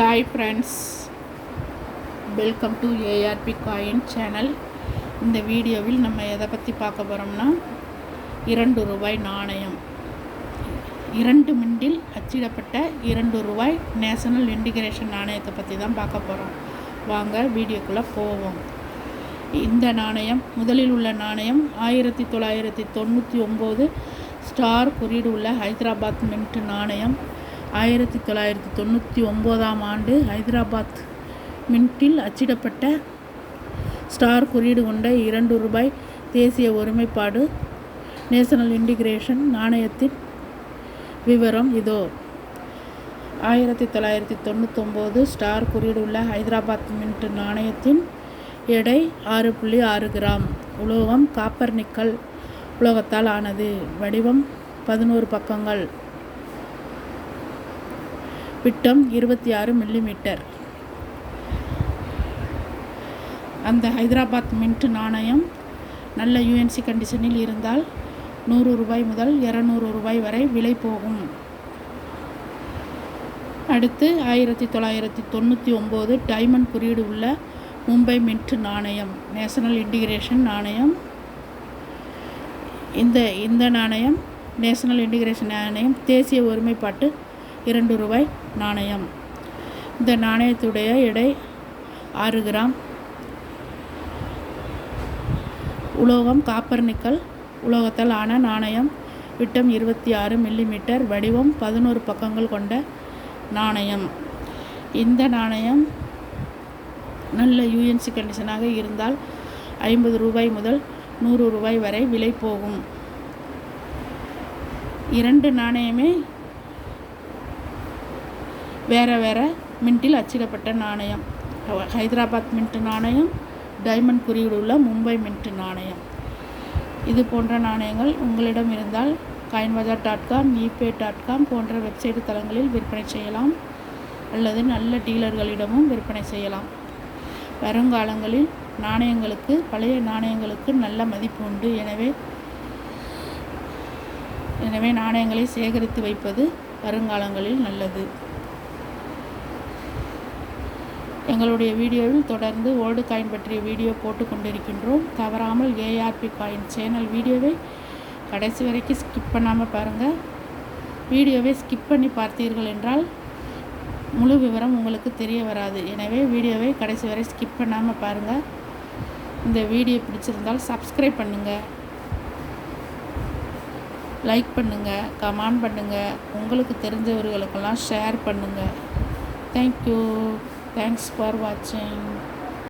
Hi friends, welcome to ARP coin channel. இந்த வீடியோவில் நம்ம எதை பற்றி பார்க்க போகிறோம்னா, 2 ரூபாய் நாணயம், 2 மிண்டில் அச்சிடப்பட்ட 2 ரூபாய் நேஷனல் இன்டிகிரேஷன் நாணயத்தை பற்றி தான் பார்க்க போகிறோம். வாங்க வீடியோக்குள்ளே போவோம். இந்த நாணயம், முதலில் உள்ள நாணயம் 1999 ஸ்டார் குறியீடு உள்ள ஹைதராபாத் மின்ட் நாணயம். 1999ஆம் ஆண்டு ஹைதராபாத் மின்ட்டில் அச்சிடப்பட்ட ஸ்டார் குறியீடு கொண்ட 2 ரூபாய் தேசிய ஒருமைப்பாடு நேஷனல் இன்டிகிரேஷன் நாணயத்தின் விவரம் இதோ. 1999 ஸ்டார் குறியீடு உள்ள ஹைதராபாத் மின்ட் நாணயத்தின் எடை 6.6 கிராம். உலோகம் காப்பர் நிக்கல் உலோகத்தால் ஆனது. வடிவம் 11 பக்கங்கள். விட்டம் 26 மில்லிமீட்டர். அந்த ஹைதராபாத் மின்ட் நாணயம் நல்ல யூஎன்சி கண்டிஷனில் இருந்தால் 100 ரூபாய் முதல் 200 ரூபாய் வரை விலை போகும். அடுத்து 1999 டைமண்ட் குறியீடு உள்ள மும்பை மின்ட் நாணயம், நேஷனல் இன்டிகிரேஷன் நாணயம். இந்த நாணயம் நேஷனல் இன்டிகிரேஷன் நாணயம் தேசிய ஒருமைப்பாட்டு 2 ரூபாய் நாணயம். இந்த நாணயத்துடைய எடை 6 கிராம். உலோகம் காப்பர் நிக்கல் உலோகத்தால் ஆன நாணயம். விட்டம் 26 மில்லிமீட்டர். வடிவம் 11 பக்கங்கள் கொண்ட நாணயம். இந்த நாணயம் நல்ல யூஎன்சி கண்டிஷனாக இருந்தால் 50 ரூபாய் முதல் 100 ரூபாய் வரை விலை போகும். 2 நாணயமே வேறு மின்ட்டில் அச்சிடப்பட்ட நாணயம். ஹைதராபாத் மின்ட் நாணயம், டைமண்ட் குறியீடு உள்ள மும்பை மின்ட் நாணயம். இது போன்ற நாணயங்கள் உங்களிடம் இருந்தால் coinbazar.com, ePay.com போன்ற வெப்சைட் தளங்களில் விற்பனை செய்யலாம், அல்லது நல்ல டீலர்களிடமும் விற்பனை செய்யலாம். வருங்காலங்களில் நாணயங்களுக்கு, பழைய நாணயங்களுக்கு நல்ல மதிப்பு உண்டு. எனவே நாணயங்களை சேகரித்து வைப்பது வருங்காலங்களில் நல்லது. எங்களுடைய வீடியோவில் தொடர்ந்து ஓல்டு காயின் பற்றிய வீடியோ போட்டு கொண்டிருக்கின்றோம். தவறாமல் ஏஆர்பி காயின் சேனல் வீடியோவை கடைசி வரைக்கும் ஸ்கிப் பண்ணாமல் பாருங்கள். வீடியோவை ஸ்கிப் பண்ணி பார்த்தீர்கள் என்றால் முழு விவரம் உங்களுக்கு தெரிய வராது. எனவே வீடியோவை கடைசி வரை ஸ்கிப் பண்ணாமல் பாருங்கள். இந்த வீடியோ பிடிச்சிருந்தால் சப்ஸ்கிரைப் பண்ணுங்கள், லைக் பண்ணுங்கள், கமெண்ட் பண்ணுங்கள், உங்களுக்கு தெரிஞ்சவர்களுக்கெல்லாம் ஷேர் பண்ணுங்கள். தேங்க்யூ. Thanks for watching.